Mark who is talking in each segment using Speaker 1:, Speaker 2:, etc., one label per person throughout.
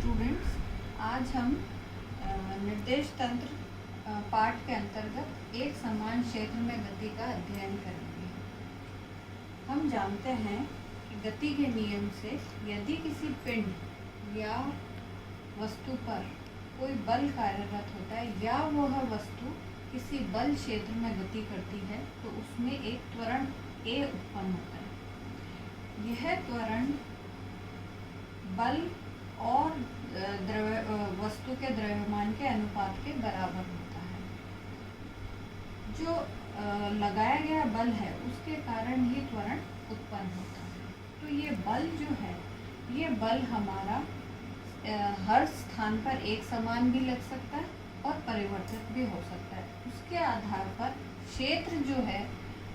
Speaker 1: Students, आज हम निर्देश तंत्र पाठ के अंतर्गत एक समान क्षेत्र में गति का अध्ययन करेंगे। हम जानते हैं कि गति के नियम से यदि किसी पिंड या वस्तु पर कोई बल कार्यरत होता है या वह वस्तु किसी बल क्षेत्र में गति करती है तो उसमें एक त्वरण A उत्पन्न होता है। यह त्वरण बल और वस्तु के द्रव्यमान के अनुपात के बराबर होता है। जो लगाया गया बल है उसके कारण ही त्वरण उत्पन्न होता है। तो ये बल जो है, ये बल हमारा हर स्थान पर एक समान भी लग सकता है और परिवर्तित भी हो सकता है। उसके आधार पर क्षेत्र जो है,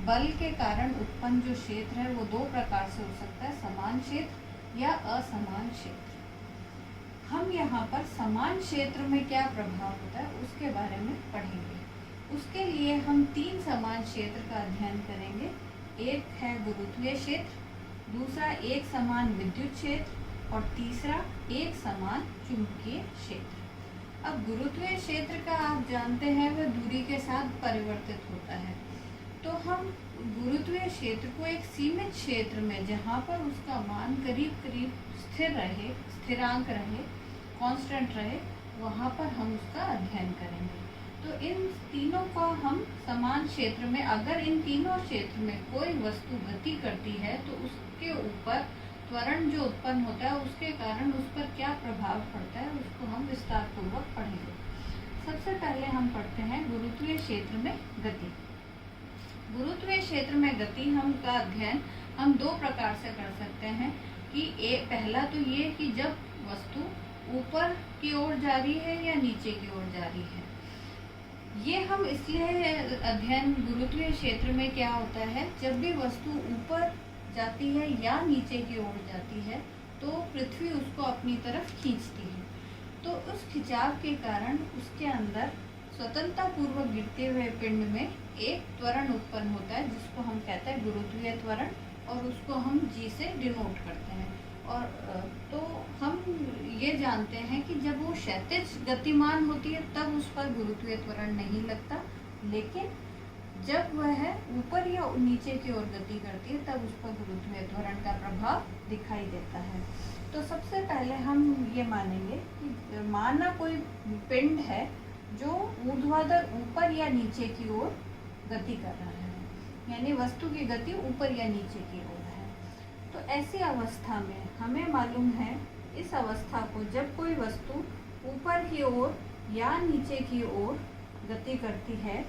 Speaker 1: बल के कारण उत्पन्न जो क्षेत्र है वो दो प्रकार से हो सकता है, समान क्षेत्र या असमान क्षेत्र। हम यहाँ पर समान क्षेत्र में क्या प्रभाव होता है उसके बारे में पढ़ेंगे। उसके लिए हम तीन समान क्षेत्र का अध्ययन करेंगे। एक है गुरुत्वीय क्षेत्र, दूसरा एक समान विद्युत क्षेत्र और तीसरा एक समान चुंबकीय क्षेत्र। अब गुरुत्वीय क्षेत्र का आप जानते हैं वह दूरी के साथ परिवर्तित होता है। तो हम गुरुत्वीय क्षेत्र को एक सीमित क्षेत्र में, जहाँ पर उसका मान करीब करीब स्थिर रहे, स्थिरांक रहे, कांस्टेंट रहे, वहाँ पर हम उसका अध्ययन करेंगे। तो इन तीनों का हम समान क्षेत्र में, अगर इन तीनों क्षेत्र में कोई वस्तु गति करती है तो उसके ऊपर त्वरण जो उत्पन्न होता है उसके कारण उस पर क्या प्रभाव पड़ता है उसको हम विस्तार पूर्वक पढ़ेंगे। सबसे पहले हम पढ़ते हैं गुरुत्वीय क्षेत्र में गति। गुरुत्वीय क्षेत्र में गति का अध्ययन हम दो प्रकार से कर सकते हैं कि पहला तो ये कि जब वस्तु ऊपर की ओर जा रही है या नीचे की ओर जा रही है। ये हम इसलिए अध्ययन गुरुत्वीय क्षेत्र में क्या होता है, जब भी वस्तु ऊपर जाती है या नीचे की ओर जाती है तो पृथ्वी उसको अपनी तरफ खींचती है। तो उस खिंचाव के कारण उसके अंदर स्वतंत्रता पूर्वक गिरते हुए पिंड में एक त्वरण उत्पन्न होता है जिसको हम कहते हैं गुरुत्वीय त्वरण, और उसको हम G से डिनोट करते हैं। और तो हम ये जानते हैं कि जब वो क्षैतिज गतिमान होती है तब उस पर गुरुत्वीय त्वरण नहीं लगता, लेकिन जब वह ऊपर या नीचे की ओर गति करती है तब उस पर गुरुत्वीय त्वरण का प्रभाव दिखाई देता है। तो सबसे पहले हम ये मानेंगे कि माना कोई पिंड है जो ऊर्ध्वाधर ऊपर या नीचे की ओर गति कर रहा है, यानी वस्तु की गति ऊपर या नीचे की ओर है। तो ऐसी अवस्था में हमें मालूम है, इस अवस्था को जब कोई वस्तु ऊपर की ओर या नीचे की ओर गति करती है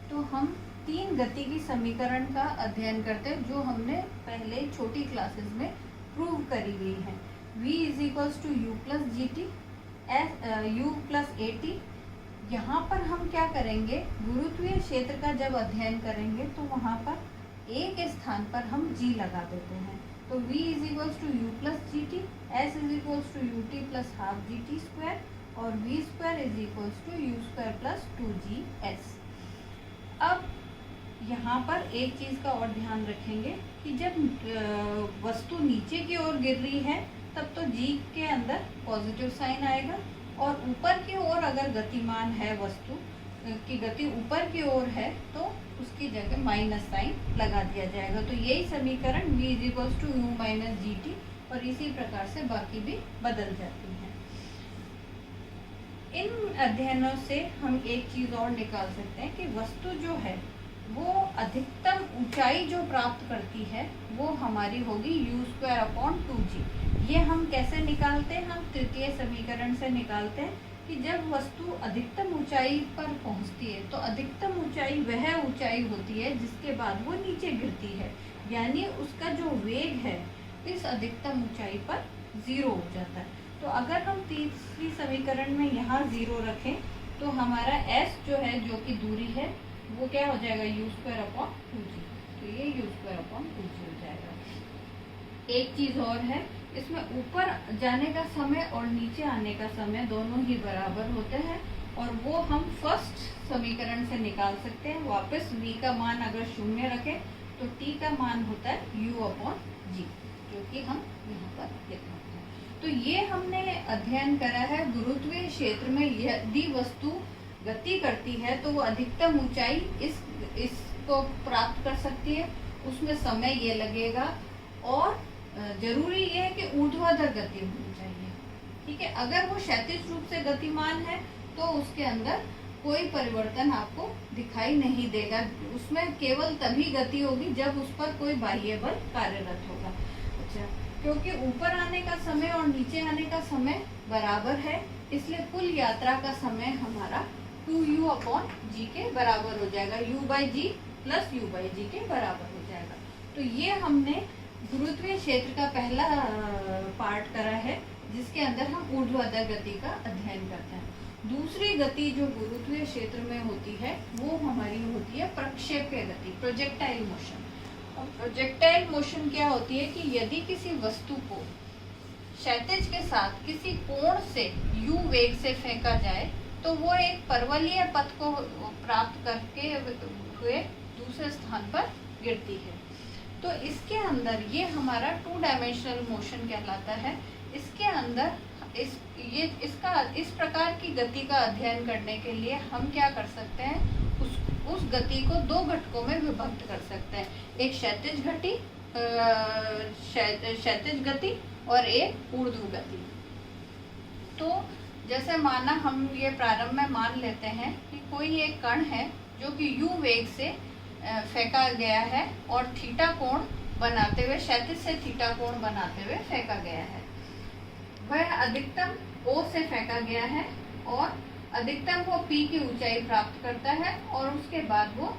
Speaker 1: तो हम तीन गति की समीकरण का अध्ययन करते हैं जो हमने पहले छोटी क्लासेस में प्रूव करी हुई है। V = U + GT, U + AT। यहाँ पर हम क्या करेंगे, गुरुत्वीय क्षेत्र का जब अध्ययन करेंगे तो वहाँ पर एक स्थान पर हम G लगा देते हैं। तो V = U + GT, S = UT + ½ GT² और V² = U² + 2GS। अब यहाँ पर एक चीज़ का और ध्यान रखेंगे कि जब वस्तु नीचे की ओर गिर रही है तब तो G के अंदर पॉजिटिव साइन आएगा, और ऊपर की ओर अगर गतिमान है, वस्तु की गति ऊपर की ओर है तो उसकी जगह माइनस साइन लगा दिया जाएगा। तो यही समीकरण V = U - GT, और इसी प्रकार से बाकी भी बदल जाती है। इन अध्ययनों से हम एक चीज़ और निकाल सकते हैं कि वस्तु जो है वो अधिकतम ऊंचाई जो प्राप्त करती है वो हमारी होगी U²/2G। ये हम कैसे निकालते हैं, हम तृतीय समीकरण से निकालते हैं कि जब वस्तु अधिकतम ऊंचाई पर पहुंचती है तो अधिकतम ऊंचाई वह ऊंचाई होती है जिसके बाद वो नीचे गिरती है, यानी उसका जो वेग है इस अधिकतम ऊंचाई पर 0 हो जाता है। तो अगर हम तीसरी समीकरण में यहाँ 0 रखें तो हमारा S जो है, जो कि दूरी है, वो क्या हो जाएगा, U²/2G। तो ये U²/2G हो जाएगा। एक चीज़ और है, इसमें ऊपर जाने का समय और नीचे आने का समय दोनों ही बराबर होते हैं, और वो हम फर्स्ट समीकरण से निकाल सकते हैं। वापस V का मान अगर 0 रखें तो T का मान होता है U/G, जो कि हम यहाँ पर लिख रहे हैं। तो ये हमने अध्ययन करा है गुरुत्वीय क्षेत्र में यदि वस्तु गति करती है तो वो अधिकतम ऊंचाई इसको प्राप्त कर सकती है, उसमें समय ये लगेगा और जरूरी ये है कि ऊर्ध्वाधर गति होनी चाहिए। ठीक है, अगर वो क्षैतिज रूप से गतिमान है तो उसके अंदर कोई परिवर्तन आपको दिखाई नहीं देगा, उसमें केवल तभी गति होगी जब उस पर कोई बाह्य बल कार्यरत होगा। अच्छा, क्योंकि ऊपर आने का समय और नीचे आने का समय बराबर है, इसलिए कुल यात्रा का समय हमारा 2u/g के बराबर हो जाएगा, u/g प्लस u/g के बराबर हो जाएगा। तो ये हमने गुरुत्वीय क्षेत्र का पहला पार्ट करा है, जिसके अंदर हम ऊर्ध्वाधर गति का अध्ययन करते हैं। दूसरी गति जो गुरुत्वीय क्षेत्र में होती है वो हमारी होती है प्रक्षेप्य गति, प्रोजेक्टाइल मोशन। प्रोजेक्टाइल मोशन क्या होती है कि यदि किसी वस्तु को क्षैतिज के साथ किसी कोण से u वेग से फेंका जाए तो वो एक परवलयीय पथ को प्राप्त करके हुए दूसरे स्थान पर गिरती है। तो इसके अंदर ये हमारा 2 डायमेंशनल मोशन कहलाता है। इसके अंदर इस प्रकार की गति का अध्ययन करने के लिए हम क्या कर सकते हैं, उस गति को 2 घटकों में विभक्त कर सकते हैं, एक क्षैतिज गति और एक ऊर्ध्व गति। तो जैसे माना हम ये प्रारंभ में मान लेते हैं कि कोई एक कण है जो कि u वेग से फेंका गया है और थीटा कोण बनाते हुए, क्षैतिज से थीटा कोण बनाते हुए फेंका गया है। वह अधिकतम O से फेंका गया है और अधिकतम वो P की ऊंचाई प्राप्त करता है और उसके बाद वो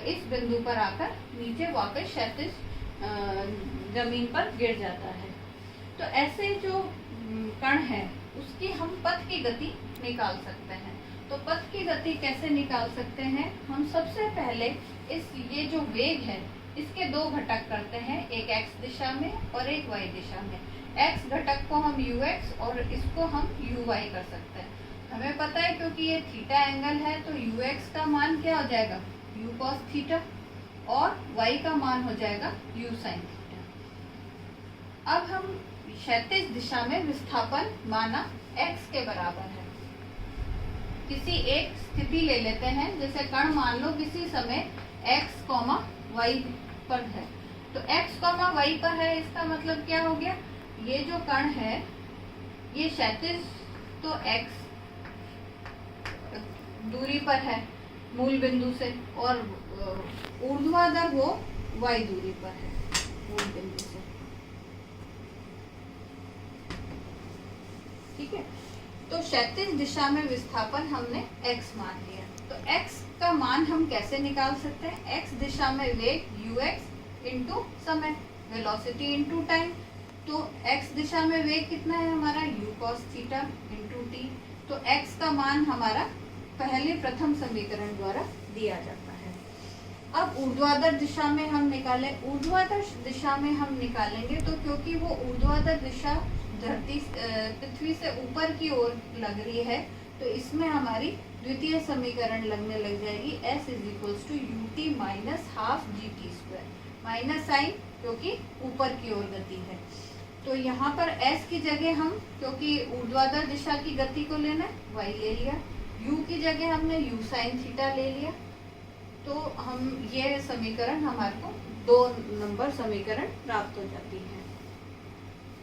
Speaker 1: इस बिंदु पर आकर नीचे वापस क्षैतिज जमीन पर गिर जाता है। तो ऐसे जो कण है उसकी हम पथ की गति निकाल सकते हैं। तो पथ की गति कैसे निकाल सकते हैं, हम सबसे पहले ये जो वेग है इसके 2 घटक करते हैं, एक x दिशा में और एक y दिशा में। x घटक को हम ux और इसको हम uy कर सकते हैं। हमें पता है क्योंकि ये थीटा एंगल है तो ux का मान क्या हो जाएगा, u cos थीटा, और y का मान हो जाएगा u sin थीटा। अब हम क्षैतिज दिशा में विस्थापन माना x के बराबर है, किसी एक स्थिति ले लेते हैं, जैसे कण मान लो किसी समय x, y पर है, तो x, y पर है, इसका मतलब क्या हो गया, ये जो कण है ये क्षैतिज तो x दूरी पर है मूल बिंदु से और ऊर्ध्वाधर वो y दूरी पर है मूल बिंदु से। ठीक है, तो क्षैतिज दिशा में विस्थापन हमने x मान लिया। तो x का मान हम कैसे निकाल सकते हैं, x दिशा में वेग ux इंटू समय, वेलोसिटी इंटू टाइम। तो x दिशा में वेग कितना है हमारा, u cos theta into t। तो x का मान हमारा प्रथम समीकरण द्वारा दिया जाता है। अब ऊर्ध्वाधर दिशा में हम निकालें, ऊर्ध्वाधर दिशा में हम निकालेंगे तो क्योंकि वो ऊर्ध्वाधर दिशा पृथ्वी से ऊपर की ओर लग रही है तो इसमें हमारी द्वितीय समीकरण लगने लग जाएगी, s = ut - ½ माइनस साइन क्योंकि ऊपर की ओर गति है। तो यहाँ पर s की जगह हम, क्योंकि ऊर्ध्वाधर दिशा की गति को लेना है, y ले लिया, u की जगह हमने u sin थीटा ले लिया। तो हम ये समीकरण हमारे को 2 नंबर समीकरण प्राप्त हो जाती है।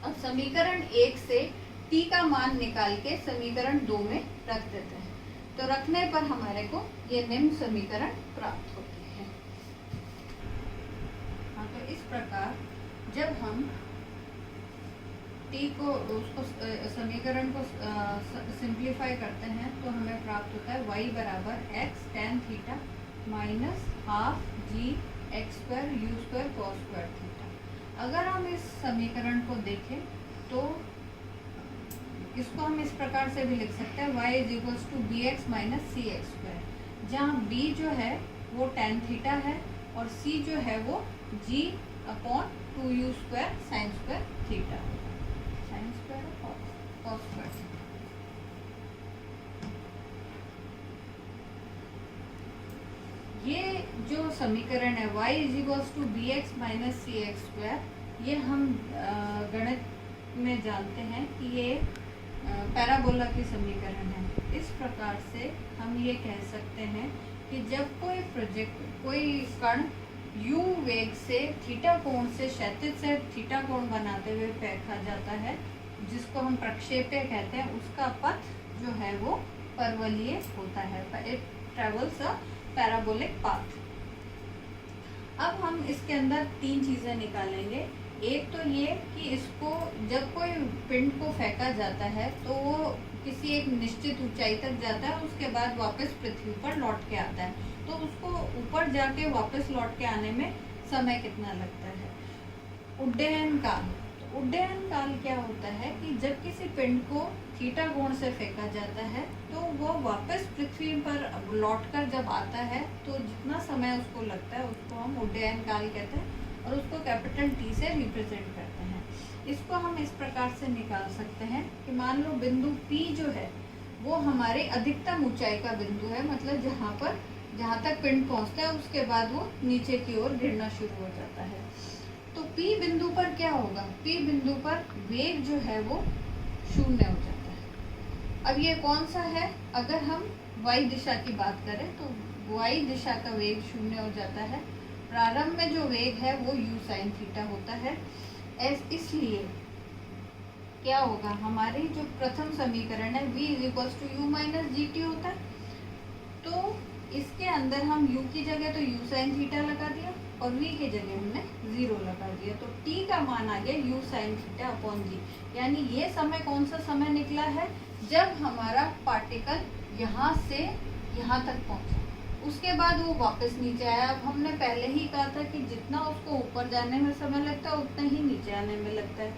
Speaker 1: अब समीकरण 1 से t का मान निकाल के समीकरण 2 में रख देते हैं, तो रखने पर हमारे को ये निम्न समीकरण प्राप्त होती है। हाँ, तो इस प्रकार जब हम t को उसको समीकरण को सिंप्लीफाई करते हैं तो हमें प्राप्त होता है y बराबर x tan theta minus ½ g x² u² cos² theta. अगर हम इस समीकरण को देखें तो इसको हम इस प्रकार से भी लिख सकते हैं, y = bx - cx², जहाँ b जो है वो tan थीटा है और c जो है वो g/2u² sin² थीटा, sin² और cos²। ये जो समीकरण है y = bx - cx², ये हम गणित में जानते हैं कि ये पैराबोला की समीकरण है। इस प्रकार से हम ये कह सकते हैं कि जब कोई कण u वेग से थीटा कोण से क्षैतिज से थीटा कोण बनाते हुए फेंका जाता है, जिसको हम प्रक्षेप्य कहते हैं, उसका पथ जो है वो परवलयीय होता है। It travels a parabolic path. अब हम इसके अंदर 3 चीज़ें निकालेंगे। एक तो ये कि इसको जब कोई पिंड को फेंका जाता है तो वो किसी एक निश्चित ऊंचाई तक जाता है, उसके बाद वापस पृथ्वी पर लौट के आता है, तो उसको ऊपर जाके वापस लौट के आने में समय कितना लगता है। उड्डयन काल, तो उड्डयन काल क्या होता है कि जब किसी पिंड को थीटा कोण से फेंका जाता है तो वो वापस पृथ्वी पर लौटकर जब आता है तो जितना समय उसको लगता है उसको हम उड्डयन काल कहते हैं और उसको कैपिटल T से रिप्रेजेंट करते हैं। इसको हम इस प्रकार से निकाल सकते हैं कि मान लो बिंदु P जो है वो हमारे अधिकतम ऊंचाई का बिंदु है, मतलब जहाँ तक पिंड पहुँचता है उसके बाद वो नीचे की ओर गिरना शुरू हो जाता है। तो P बिंदु पर क्या होगा? P बिंदु पर वेग जो है वो 0 हो जाता है। अब ये कौन सा है? अगर हम y दिशा की बात करें तो y दिशा का वेग 0 हो जाता है। प्रारंभ में जो वेग है वो u sin थीटा होता है। इसलिए क्या होगा? हमारी जो प्रथम समीकरण है v = u - gt होता है। तो इसके अंदर हम u की जगह तो u sin थीटा लगा दिया और v की जगह हमने 0 लगा दिया, तो t का मान आ गया u sin theta upon g। यानी ये समय कौन सा समय निकला है? जब हमारा पार्टिकल यहाँ से यहाँ तक पहुँचा, उसके बाद वो वापस नीचे आया। अब हमने पहले ही कहा था कि जितना उसको ऊपर जाने में समय लगता है उतना ही नीचे आने में लगता है,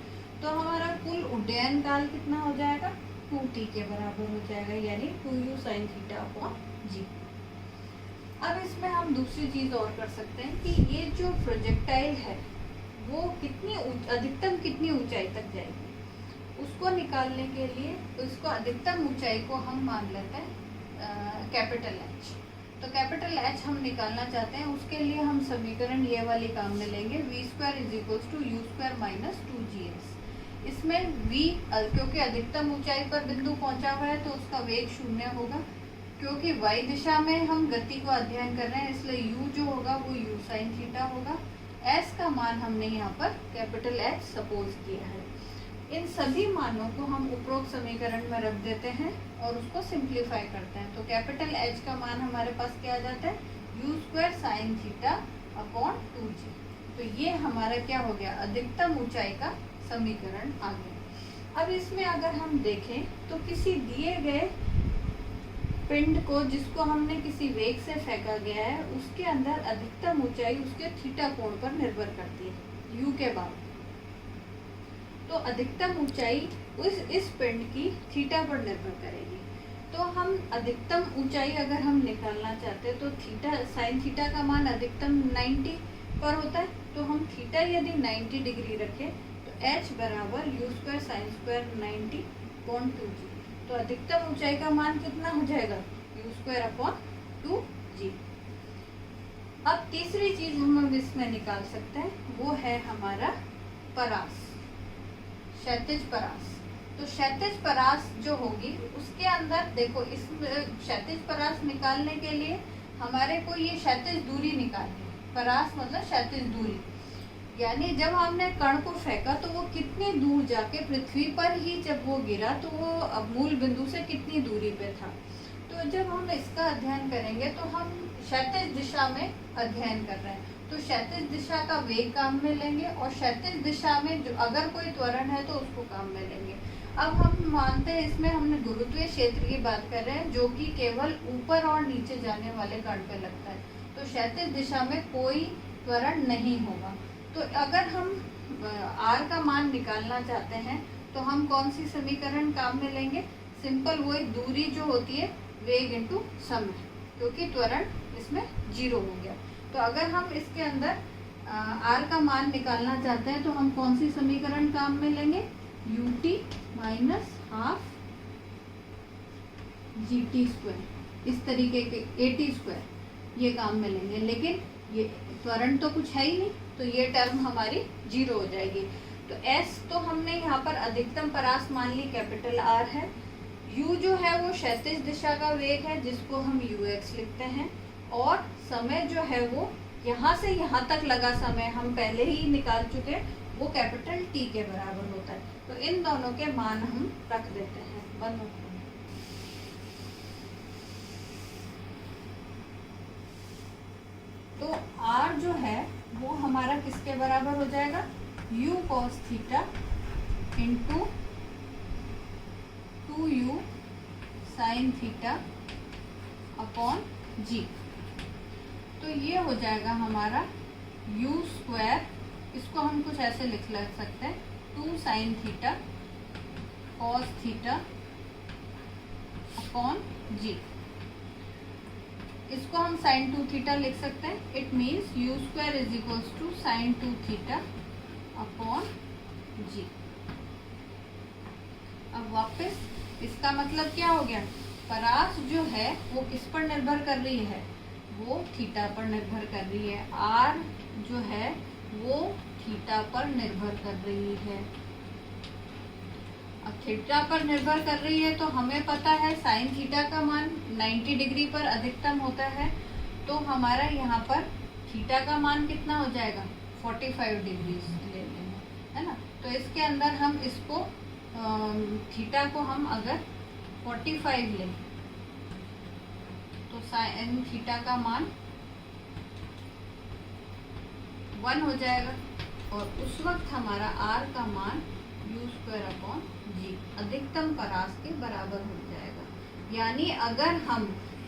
Speaker 1: तो हमारा कुल उड्डयन काल कितना हो जाएगा? 2t के बराबर हो जाएगा, यानी 2u sin theta upon g। अब इसमें हम दूसरी चीज़ और कर सकते हैं कि ये जो प्रोजेक्टाइल है वो अधिकतम कितनी ऊंचाई तक जाएगी, उसको निकालने के लिए उसको अधिकतम ऊंचाई को हम मान लेते हैं कैपिटल H। तो कैपिटल H हम निकालना चाहते हैं, उसके लिए हम समीकरण ये वाली काम में लेंगे, v² = u² - 2gs। इसमें v क्योंकि अधिकतम ऊंचाई पर बिंदु पहुंचा हुआ है तो उसका वेग 0 होगा। क्योंकि y दिशा में हम गति को अध्ययन कर रहे हैं इसलिए u जो होगा वो u sin थीटा होगा। s का मान हमने यहाँ पर कैपिटल H सपोज किया है। इन सभी मानों को हम उपरोक्त समीकरण में रख देते हैं और उसको सिंप्लीफाई करते हैं, तो कैपिटल H का मान हमारे पास क्या आ जाता है? u² sin theta upon 2g। तो ये हमारा क्या हो गया? अधिकतम ऊंचाई का समीकरण आ गया। अब इसमें अगर हम देखें तो किसी दिए गए पिंड को जिसको हमने किसी वेग से फेंका गया है उसके अंदर अधिकतम ऊंचाई उसके थीटा कोण पर निर्भर करती है u के बाद। तो अधिकतम ऊंचाई इस पिंड की थीटा पर निर्भर करेगी। तो हम अधिकतम ऊंचाई अगर हम निकालना चाहते हैं तो थीटा sin थीटा का मान अधिकतम 90 पर होता है, तो हम थीटा यदि 90 डिग्री रखें तो h बराबर u² sin² 90 अपॉन 2g। तो अधिकतम ऊंचाई का मान कितना हो जाएगा? u² upon 2g। अब तीसरी चीज हम इसमें निकाल सकते हैं, वो है हमारा परास, क्षैतिज परास। तो क्षैतिज परास जो होगी उसके अंदर देखो, इस क्षैतिज परास निकालने के लिए हमारे को ये क्षैतिज दूरी निकालनी है। परास मतलब क्षैतिज दूरी, यानी जब हमने कण को फेंका तो वो कितनी दूर जाके पृथ्वी पर ही जब वो गिरा तो वो मूल बिंदु से कितनी दूरी पे था। तो जब हम इसका अध्ययन करेंगे तो हम क्षैतिज दिशा में अध्ययन कर रहे हैं, तो क्षैतिज दिशा का वेग काम में लेंगे और क्षैतिज दिशा में जो अगर कोई त्वरण है तो उसको काम में लेंगे। अब हम मानते हैं इसमें हमने गुरुत्वीय क्षेत्र की बात कर रहे हैं जो कि केवल ऊपर और नीचे जाने वाले कण पे लगता है, तो क्षैतिज दिशा में कोई त्वरण नहीं होगा। तो अगर हम r का मान निकालना चाहते हैं तो हम कौन सी समीकरण काम में लेंगे? सिंपल वही दूरी जो होती है वेग इंटू समय, क्योंकि त्वरण इसमें 0 हो गया। तो अगर हम इसके अंदर r का मान निकालना चाहते हैं तो हम कौन सी समीकरण काम में लेंगे? ut माइनस हाफ gt², इस तरीके के at² ये काम में लेंगे। लेकिन ये त्वरण तो कुछ है ही नहीं, तो ये टर्म हमारी 0 हो जाएगी। तो S तो हमने यहाँ पर अधिकतम परास मान ली कैपिटल R है। U जो है वो क्षैतिज दिशा का वेग है जिसको हम UX लिखते हैं, और समय जो है वो यहाँ से यहाँ तक लगा समय हम पहले ही निकाल चुके, वो कैपिटल T के बराबर होता है। तो इन दोनों के मान हम रख देते हैं। तो R जो है वो हमारा किसके बराबर हो जाएगा, U cos theta into 2U sine theta upon G। तो ये हो जाएगा हमारा U स्क्वायर, इसको हम कुछ ऐसे लिख सकते हैं 2 sine theta cos theta upon G। इसको हम साइन 2 थीटा लिख सकते हैं। It means U square is equals to sine 2 theta upon G। अब वापस इसका मतलब क्या हो गया, परास जो है वो किस पर निर्भर कर रही है, वो थीटा पर निर्भर कर रही है। R जो है वो थीटा पर निर्भर कर रही है। अब थीटा पर निर्भर कर रही है तो हमें पता है साइन थीटा का मान 90 डिग्री पर अधिकतम होता है। तो हमारा यहाँ पर थीटा का मान कितना हो जाएगा, 45 डिग्री ले लेंगे, है ना। तो इसके अंदर हम इसको थीटा को हम अगर 45 लें तो साइन थीटा का मान 1 हो जाएगा, और उस वक्त हमारा R का मान U स्क्वायर अपॉन G अधिकतम परास के बराबर हो जाएगा। यानी अगर हम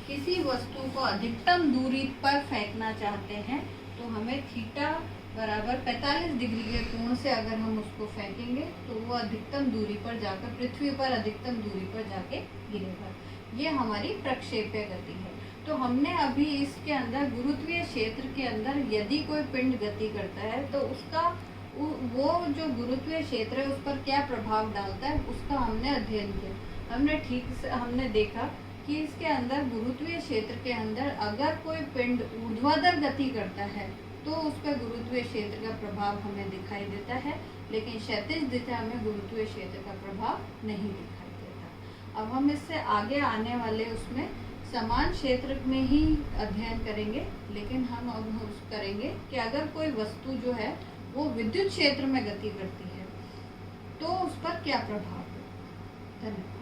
Speaker 1: किसी वस्तु को अधिकतम दूरी पर फेंकना चाहते हैं तो हमें थीटा बराबर 45 डिग्री के कोण से अगर हम उसको फेंकेंगे तो वो अधिकतम दूरी पर जाकर, पृथ्वी पर अधिकतम दूरी पर जाके गिरेगा। ये हमारी प्रक्षेपीय गति है। तो हमने अभी इसके अंदर गुरुत्वीय क्षेत्र के अंदर यदि कोई पिंड गति करता है तो उसका वो जो गुरुत्वीय क्षेत्र है उस पर क्या प्रभाव डालता है, उसका हमने अध्ययन किया। हमने देखा कि इसके अंदर गुरुत्वीय क्षेत्र के अंदर अगर कोई पिंड ऊर्ध्वाधर गति करता है तो उस पर गुरुत्वीय क्षेत्र का प्रभाव हमें दिखाई देता है, लेकिन क्षैतिज दिशा में गुरुत्वीय क्षेत्र का प्रभाव नहीं दिखाई देता। अब हम इससे आगे आने वाले उसमें समान क्षेत्र में ही अध्ययन करेंगे, लेकिन हम अब करेंगे कि अगर कोई वस्तु जो है वो विद्युत क्षेत्र में गति करती है तो उस पर क्या प्रभाव है। धन्यवाद।